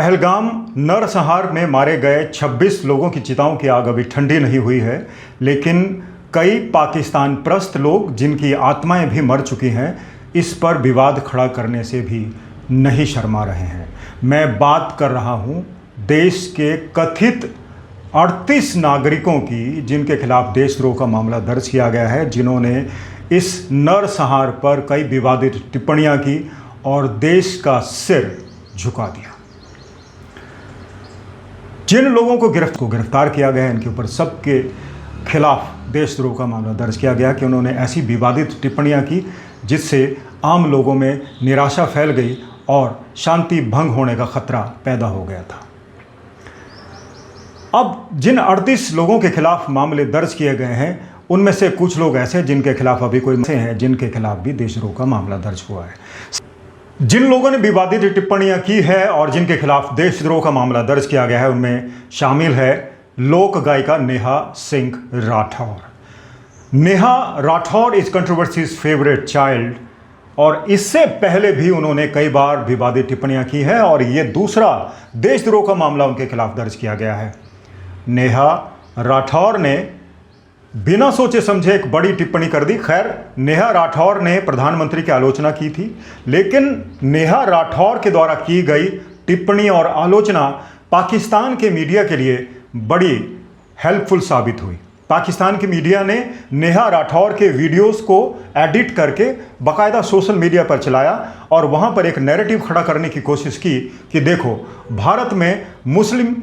पहलगाम नरसंहार में मारे गए 26 लोगों की चिताओं की आग अभी ठंडी नहीं हुई है, लेकिन कई पाकिस्तान प्रस्त लोग जिनकी आत्माएं भी मर चुकी हैं इस पर विवाद खड़ा करने से भी नहीं शर्मा रहे हैं। मैं बात कर रहा हूं देश के कथित 38 नागरिकों की जिनके खिलाफ देशद्रोह का मामला दर्ज किया गया है, जिन्होंने इस नरसंहार पर कई विवादित टिप्पणियां की और देश का सिर झुका दिया। जिन लोगों को गिरफ्तार किया गया है, इनके ऊपर सबके खिलाफ देशद्रोह का मामला दर्ज किया गया कि उन्होंने ऐसी विवादित टिप्पणियां की जिससे आम लोगों में निराशा फैल गई और शांति भंग होने का खतरा पैदा हो गया था। अब जिन 38 लोगों के खिलाफ मामले दर्ज किए गए हैं, उनमें से कुछ लोग ऐसे जिनके खिलाफ अभी कोई हैं, जिनके खिलाफ भी देशद्रोह का मामला दर्ज हुआ है। जिन लोगों ने विवादित टिप्पणियां की है और जिनके खिलाफ देशद्रोह का मामला दर्ज किया गया है, उनमें शामिल है लोक गायिका Neha Singh Rathore. Neha Rathore is controversies favourite child और इससे पहले भी उन्होंने कई बार विवादित टिप्पणियां की हैं और ये दूसरा देशद्रोह का मामला उनके खिलाफ दर्ज किया गया है। नेहा राठौर ने बिना सोचे समझे एक बड़ी टिप्पणी कर दी। खैर, नेहा राठौर ने प्रधानमंत्री की आलोचना की थी, लेकिन नेहा राठौर के द्वारा की गई टिप्पणी और आलोचना पाकिस्तान के मीडिया के लिए बड़ी हेल्पफुल साबित हुई। पाकिस्तान की मीडिया ने नेहा राठौर के वीडियोस को एडिट करके बाकायदा सोशल मीडिया पर चलाया और वहां पर एक नैरेटिव खड़ा करने की कोशिश की कि देखो, भारत में मुस्लिम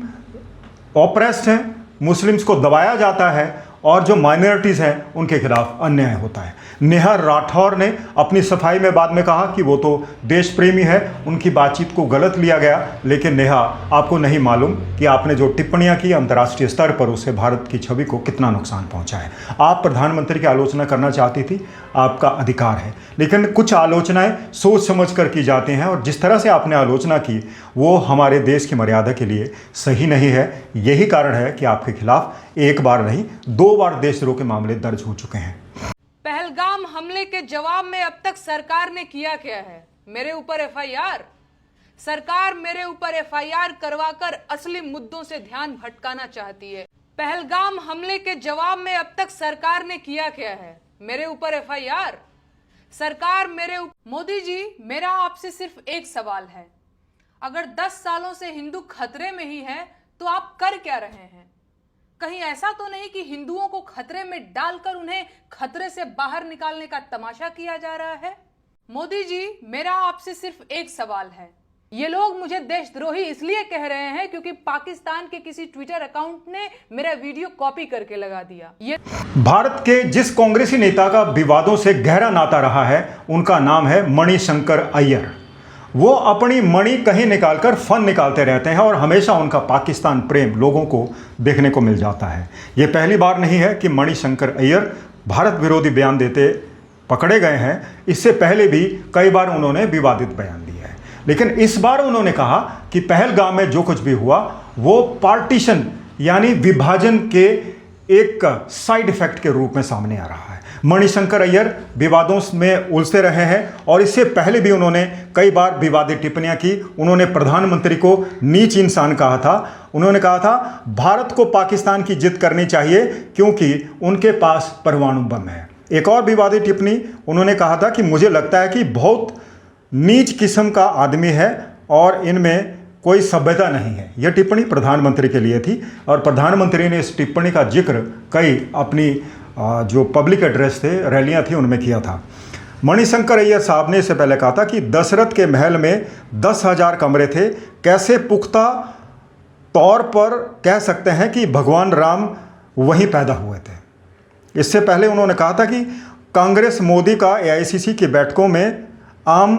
ऑप्रेस्ड हैं, मुस्लिम्स को दबाया जाता है और जो माइनॉरिटीज़ हैं उनके खिलाफ अन्याय होता है। नेहा राठौर ने अपनी सफाई में बाद में कहा कि वो तो देश प्रेमी है, उनकी बातचीत को गलत लिया गया, लेकिन नेहा, आपको नहीं मालूम कि आपने जो टिप्पणियां की अंतर्राष्ट्रीय स्तर पर उससे भारत की छवि को कितना नुकसान पहुंचा है। आप प्रधानमंत्री की आलोचना करना चाहती थी, आपका अधिकार है, लेकिन कुछ आलोचनाएं सोच समझ कर की जाती हैं और जिस तरह से आपने आलोचना की वो हमारे देश की मर्यादा के लिए सही नहीं है। यही कारण है कि आपके खिलाफ एक बार नहीं 2 बार देशद्रोह के मामले दर्ज हो चुके हैं। पहलगाम हमले के जवाब में अब तक सरकार ने किया क्या है? मेरे ऊपर एफआईआर। सरकार मेरे ऊपर एफआईआर करवाकर असली मुद्दों से ध्यान भटकाना चाहती है। पहलगाम हमले के जवाब में अब तक सरकार ने किया क्या है? मेरे ऊपर एफआईआर। सरकार मेरे मोदी जी, मेरा आपसे सिर्फ एक सवाल है, अगर 10 सालों से हिंदू खतरे में ही है तो आप कर क्या रहे हैं? कहीं ऐसा तो नहीं कि हिंदुओं को खतरे में डालकर उन्हें खतरे से बाहर निकालने का तमाशा किया जा रहा है? मोदी जी, मेरा आपसे सिर्फ एक सवाल है, ये लोग मुझे देशद्रोही इसलिए कह रहे हैं क्योंकि पाकिस्तान के किसी ट्विटर अकाउंट ने मेरा वीडियो कॉपी करके लगा दिया। ये भारत के जिस कांग्रेसी नेता का विवादों से गहरा नाता रहा है, उनका नाम है मणिशंकर अय्यर। वो अपनी मणि कहीं निकालकर फन निकालते रहते हैं और हमेशा उनका पाकिस्तान प्रेम लोगों को देखने को मिल जाता है। ये पहली बार नहीं है कि मणिशंकर अय्यर भारत विरोधी बयान देते पकड़े गए हैं। इससे पहले भी कई बार उन्होंने विवादित बयान दिए हैं, लेकिन इस बार उन्होंने कहा कि पहलगाम में जो कुछ भी हुआ वो पार्टीशन यानी विभाजन के एक साइड इफेक्ट के रूप में सामने आ रहा है। मणिशंकर अय्यर विवादों में उलझते रहे हैं और इससे पहले भी उन्होंने कई बार विवादित टिप्पणियां की। उन्होंने प्रधानमंत्री को नीच इंसान कहा था। उन्होंने कहा था भारत को पाकिस्तान की जिद करनी चाहिए क्योंकि उनके पास परमाणु बम है। एक और विवादित टिप्पणी उन्होंने कहा था कि मुझे लगता है कि बहुत नीच किस्म का आदमी है और इनमें कोई सभ्यता नहीं है। यह टिप्पणी प्रधानमंत्री के लिए थी और प्रधानमंत्री ने इस टिप्पणी का जिक्र कई अपनी जो पब्लिक एड्रेस थे, रैलियां थी, उनमें किया था। मणिशंकर अय्यर साहब ने इससे पहले कहा था कि दशरथ के महल में 10,000 कमरे थे, कैसे पुख्ता तौर पर कह सकते हैं कि भगवान राम वहीं पैदा हुए थे। इससे पहले उन्होंने कहा था कि कांग्रेस मोदी का AICC की बैठकों में आम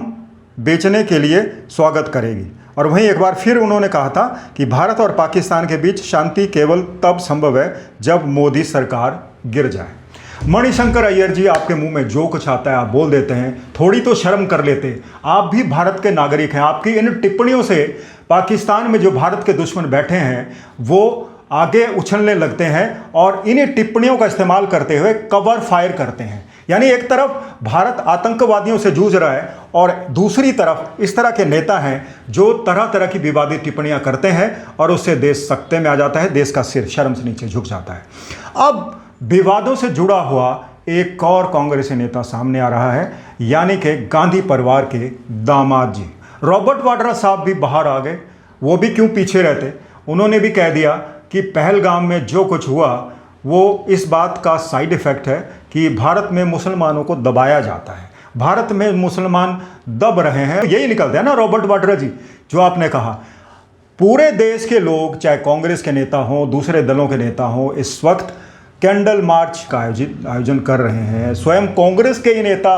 बेचने के लिए स्वागत करेगी और वहीं एक बार फिर उन्होंने कहा था कि भारत और पाकिस्तान के बीच शांति केवल तब संभव है जब मोदी सरकार गिर जाए। मणिशंकर अय्यर जी, आपके मुंह में जो कुछ आता है आप बोल देते हैं, थोड़ी तो शर्म कर लेते। आप भी भारत के नागरिक हैं। आपकी इन टिप्पणियों से पाकिस्तान में जो भारत के दुश्मन बैठे हैं वो आगे उछलने लगते हैं और इन्हीं टिप्पणियों का इस्तेमाल करते हुए कवर फायर करते हैं। यानी एक तरफ भारत आतंकवादियों से जूझ रहा है और दूसरी तरफ इस तरह के नेता हैं जो तरह तरह की विवादित टिप्पणियां करते हैं और उससे देश सकते में आ जाता है, देश का सिर शर्म से नीचे झुक जाता है। अब विवादों से जुड़ा हुआ एक और कांग्रेसी नेता सामने आ रहा है, यानी कि गांधी परिवार के दामाद जी रॉबर्ट वाड्रा साहब भी बाहर आ गए। वो भी क्यों पीछे रहते, उन्होंने भी कह दिया कि पहलगाम में जो कुछ हुआ वो इस बात का साइड इफेक्ट है कि भारत में मुसलमानों को दबाया जाता है, भारत में मुसलमान दब रहे हैं। यही निकलता है ना रॉबर्ट वाड्रा जी, जो आपने कहा। पूरे देश के लोग, चाहे कांग्रेस के नेता हों, दूसरे दलों के नेता हों, इस वक्त कैंडल मार्च का आयोजन कर रहे हैं। स्वयं कांग्रेस के ही नेता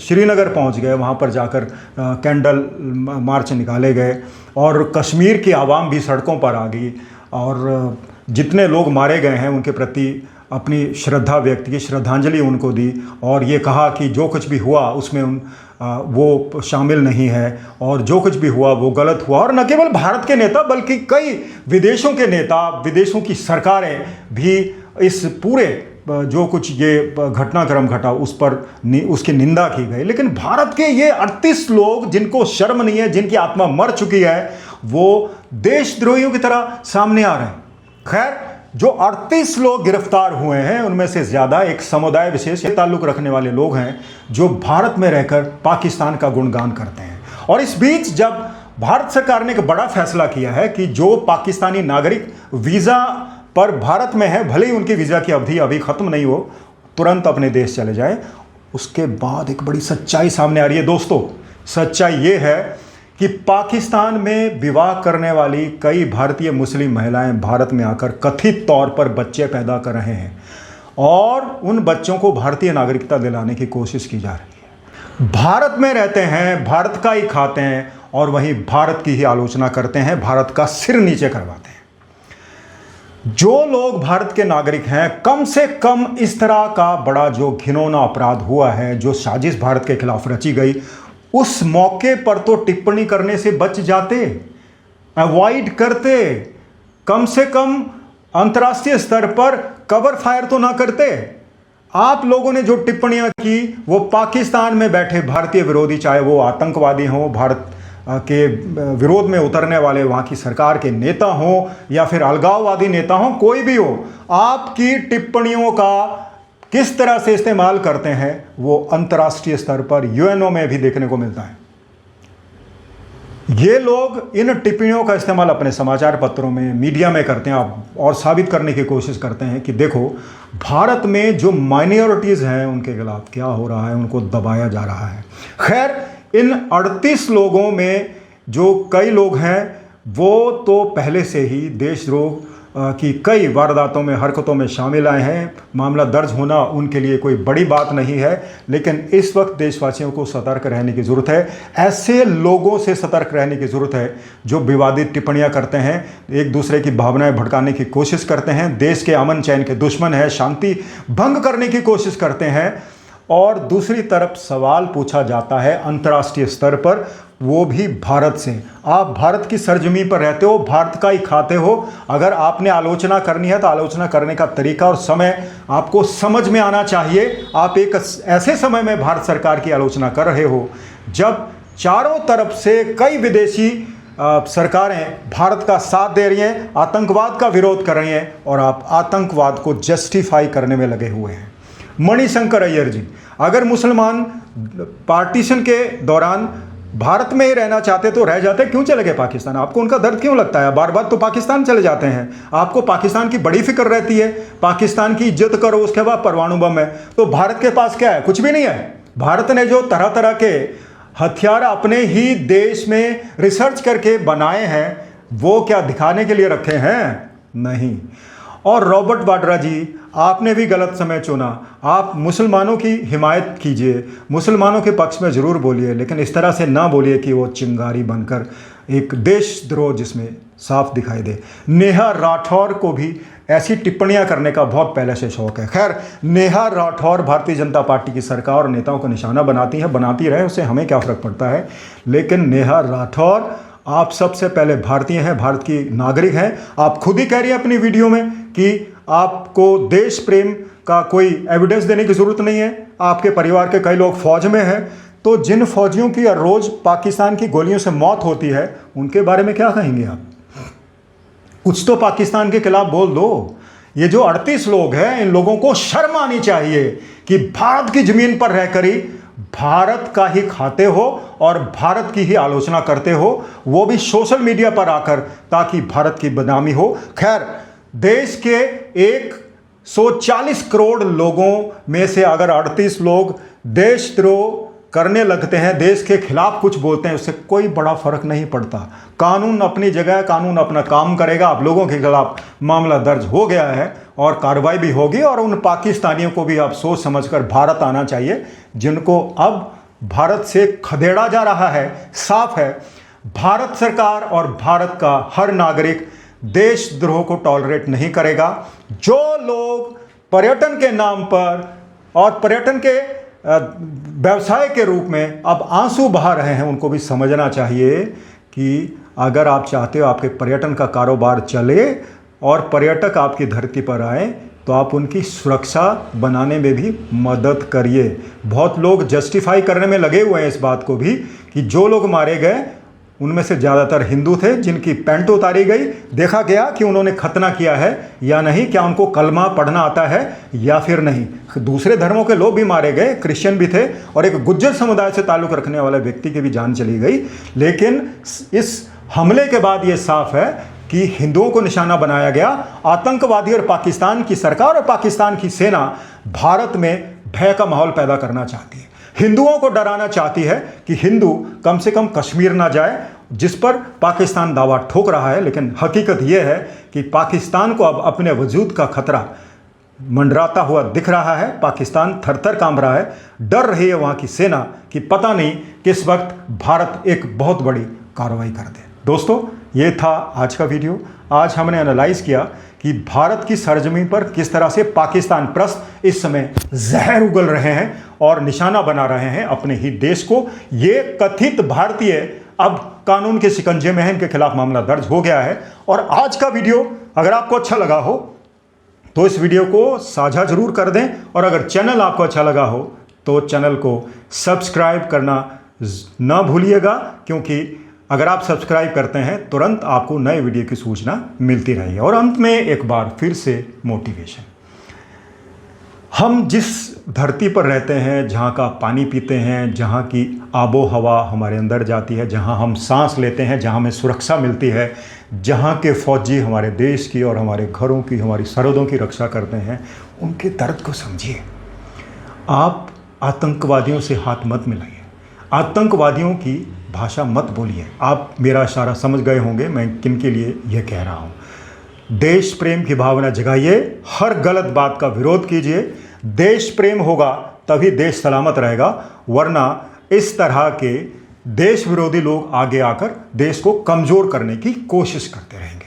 श्रीनगर पहुंच गए, वहां पर जाकर कैंडल मार्च निकाले गए और कश्मीर की आवाम भी सड़कों पर आ गई और जितने लोग मारे गए हैं उनके प्रति अपनी श्रद्धा व्यक्त की, श्रद्धांजलि उनको दी और ये कहा कि जो कुछ भी हुआ उसमें वो शामिल नहीं है और जो कुछ भी हुआ वो गलत हुआ। और न केवल भारत के नेता बल्कि कई विदेशों के नेता, विदेशों की सरकारें भी इस पूरे जो कुछ ये घटनाक्रम घटा उस पर उसकी निंदा की गई। लेकिन भारत के ये 38 लोग जिनको शर्म नहीं है, जिनकी आत्मा मर चुकी है, वो देशद्रोहियों की तरह सामने आ रहे हैं। खैर, जो 38 लोग गिरफ्तार हुए हैं उनमें से ज़्यादा एक समुदाय विशेष से ताल्लुक़ रखने वाले लोग हैं जो भारत में रहकर पाकिस्तान का गुणगान करते हैं। और इस बीच जब भारत सरकार ने एक बड़ा फैसला किया है कि जो पाकिस्तानी नागरिक वीज़ा पर भारत में है, भले ही उनकी वीज़ा की अवधि अभी ख़त्म नहीं हो, तुरंत अपने देश चले जाए, उसके बाद एक बड़ी सच्चाई सामने आ रही है। दोस्तों, सच्चाई ये है कि पाकिस्तान में विवाह करने वाली कई भारतीय मुस्लिम महिलाएं भारत में आकर कथित तौर पर बच्चे पैदा कर रहे हैं और उन बच्चों को भारतीय नागरिकता दिलाने की कोशिश की जा रही है। भारत में रहते हैं, भारत का ही खाते हैं और वहीं भारत की ही आलोचना करते हैं, भारत का सिर नीचे करवाते हैं। जो लोग भारत के नागरिक हैं, कम से कम इस तरह का बड़ा जो घिनौना अपराध हुआ है, जो साजिश भारत के खिलाफ रची गई, उस मौके पर तो टिप्पणी करने से बच जाते, अवॉइड करते, कम से कम अंतर्राष्ट्रीय स्तर पर कवर फायर तो ना करते। आप लोगों ने जो टिप्पणियां की वो पाकिस्तान में बैठे भारतीय विरोधी, चाहे वो आतंकवादी हों, भारत के विरोध में उतरने वाले वहाँ की सरकार के नेता हों या फिर अलगाववादी नेता हों, कोई भी हो, आपकी टिप्पणियों का किस तरह से इस्तेमाल करते हैं वो अंतर्राष्ट्रीय स्तर पर यूएनओ में भी देखने को मिलता है। ये लोग इन टिप्पणियों का इस्तेमाल अपने समाचार पत्रों में, मीडिया में करते हैं और साबित करने की कोशिश करते हैं कि देखो भारत में जो माइनॉरिटीज़ हैं उनके खिलाफ क्या हो रहा है, उनको दबाया जा रहा है। खैर, इन 38 लोगों में जो कई लोग हैं वो तो पहले से ही देशद्रोह की कई वारदातों में, हरकतों में शामिल आए हैं। मामला दर्ज होना उनके लिए कोई बड़ी बात नहीं है, लेकिन इस वक्त देशवासियों को सतर्क रहने की ज़रूरत है। ऐसे लोगों से सतर्क रहने की ज़रूरत है जो विवादित टिप्पणियां करते हैं, एक दूसरे की भावनाएं भड़काने की कोशिश करते हैं, देश के अमन चैन के दुश्मन हैं, शांति भंग करने की कोशिश करते हैं। और दूसरी तरफ सवाल पूछा जाता है अंतर्राष्ट्रीय स्तर पर, वो भी भारत से। आप भारत की सरजमी पर रहते हो, भारत का ही खाते हो। अगर आपने आलोचना करनी है तो आलोचना करने का तरीका और समय आपको समझ में आना चाहिए। आप एक ऐसे समय में भारत सरकार की आलोचना कर रहे हो जब चारों तरफ से कई विदेशी सरकारें भारत का साथ दे रही हैं, आतंकवाद का विरोध कर रही हैं और आप आतंकवाद को जस्टिफाई करने में लगे हुए हैं। मणिशंकर अय्यर जी, अगर मुसलमान पार्टीशन के दौरान भारत में ही रहना चाहते तो रह जाते, क्यों चले गए पाकिस्तान? आपको उनका दर्द क्यों लगता है? बार बार तो पाकिस्तान चले जाते हैं। आपको पाकिस्तान की बड़ी फिक्र रहती है, पाकिस्तान की इज्जत करो, उसके बाद परमाणु बम है। तो भारत के पास क्या है? कुछ भी नहीं है। भारत ने जो तरह तरह के हथियार अपने ही देश में रिसर्च करके बनाए हैं, वो क्या दिखाने के लिए रखे हैं? नहीं। और रॉबर्ट वाड्रा जी, आपने भी गलत समय चुना। आप मुसलमानों की हिमायत कीजिए, मुसलमानों के पक्ष में ज़रूर बोलिए, लेकिन इस तरह से ना बोलिए कि वो चिंगारी बनकर एक देशद्रोह जिसमें साफ दिखाई दे। नेहा राठौर को भी ऐसी टिप्पणियां करने का बहुत पहले से शौक है। खैर, नेहा राठौर भारतीय जनता पार्टी की सरकार और नेताओं को निशाना बनाती है, बनाती रहे, उससे हमें क्या फ़र्क पड़ता है। लेकिन नेहा राठौर, आप सबसे पहले भारतीय हैं, भारत की नागरिक हैं। आप खुद ही कह रही हैं अपनी वीडियो में कि आपको देश प्रेम का कोई एविडेंस देने की ज़रूरत नहीं है। आपके परिवार के कई लोग फौज में हैं, तो जिन फौजियों की हर रोज़ पाकिस्तान की गोलियों से मौत होती है उनके बारे में क्या कहेंगे आप? कुछ तो पाकिस्तान के खिलाफ बोल दो। ये जो 38 लोग हैं, इन लोगों को शर्म आनी चाहिए कि भारत की ज़मीन पर रहकर ही भारत का ही खाते हो और भारत की ही आलोचना करते हो, वो भी सोशल मीडिया पर आकर, ताकि भारत की बदनामी हो। खैर, देश के 140 करोड़ लोगों में से अगर 38 लोग देशद्रोह करने लगते हैं, देश के खिलाफ कुछ बोलते हैं, उससे कोई बड़ा फर्क नहीं पड़ता। कानून अपनी जगह, कानून अपना काम करेगा। आप लोगों के खिलाफ मामला दर्ज हो गया है और कार्रवाई भी होगी, और उन पाकिस्तानियों को भी आप सोच समझकर भारत आना चाहिए जिनको अब भारत से खदेड़ा जा रहा है। साफ है, भारत सरकार और भारत का हर नागरिक देशद्रोह को टॉलरेट नहीं करेगा। जो लोग पर्यटन के नाम पर और पर्यटन के व्यवसाय के रूप में अब आंसू बहा रहे हैं, उनको भी समझना चाहिए कि अगर आप चाहते हो आपके पर्यटन का कारोबार चले और पर्यटक आपकी धरती पर आए, तो आप उनकी सुरक्षा बनाने में भी मदद करिए। बहुत लोग जस्टिफाई करने में लगे हुए हैं इस बात को भी कि जो लोग मारे गए उनमें से ज़्यादातर हिंदू थे, जिनकी पैंट उतारी गई। देखा गया कि उन्होंने खतना किया है या नहीं, क्या उनको कलमा पढ़ना आता है या फिर नहीं। दूसरे धर्मों के लोग भी मारे गए, क्रिश्चियन भी थे, और एक गुज्जर समुदाय से ताल्लुक़ रखने वाले व्यक्ति की भी जान चली गई। लेकिन इस हमले के बाद ये साफ है कि हिंदुओं को निशाना बनाया गया। आतंकवादी और पाकिस्तान की सरकार और पाकिस्तान की सेना भारत में भय का माहौल पैदा करना चाहती है, हिंदुओं को डराना चाहती है कि हिंदू कम से कम कश्मीर ना जाए, जिस पर पाकिस्तान दावा ठोक रहा है। लेकिन हकीकत यह है कि पाकिस्तान को अब अपने वजूद का खतरा मंडराता हुआ दिख रहा है। पाकिस्तान थर-थर कांप रहा है, डर रही है वहाँ की सेना कि पता नहीं किस वक्त भारत एक बहुत बड़ी कार्रवाई कर दे। दोस्तों, ये था आज का वीडियो। आज हमने एनालाइज किया कि भारत की सरजमीन पर किस तरह से पाकिस्तान प्रस्त इस समय जहर उगल रहे हैं और निशाना बना रहे हैं अपने ही देश को। ये कथित भारतीय अब कानून के शिकंजे में है, इनके खिलाफ मामला दर्ज हो गया है। और आज का वीडियो अगर आपको अच्छा लगा हो तो इस वीडियो को साझा जरूर कर दें, और अगर चैनल आपको अच्छा लगा हो तो चैनल को सब्सक्राइब करना ना भूलिएगा, क्योंकि अगर आप सब्सक्राइब करते हैं तुरंत आपको नए वीडियो की सूचना मिलती रहेगी। और अंत में एक बार फिर से मोटिवेशन, हम जिस धरती पर रहते हैं, जहाँ का पानी पीते हैं, जहाँ की आबो हवा हमारे अंदर जाती है, जहाँ हम सांस लेते हैं, जहाँ हमें सुरक्षा मिलती है, जहाँ के फौजी हमारे देश की और हमारे घरों की, हमारी सरहदों की रक्षा करते हैं, उनके दर्द को समझिए। आप आतंकवादियों से हाथ मत मिलाइए, आतंकवादियों की भाषा मत बोलिए। आप मेरा इशारा समझ गए होंगे मैं किन के लिए यह कह रहा हूँ। देश प्रेम की भावना जगाइए, हर गलत बात का विरोध कीजिए। देश प्रेम होगा तभी देश सलामत रहेगा, वरना इस तरह के देश विरोधी लोग आगे आकर देश को कमज़ोर करने की कोशिश करते रहेंगे।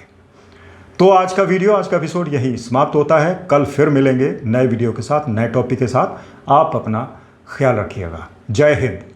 तो आज का वीडियो, आज का एपिसोड यही समाप्त होता है। कल फिर मिलेंगे नए वीडियो के साथ, नए टॉपिक के साथ। आप अपना ख्याल रखिएगा। जय हिंद।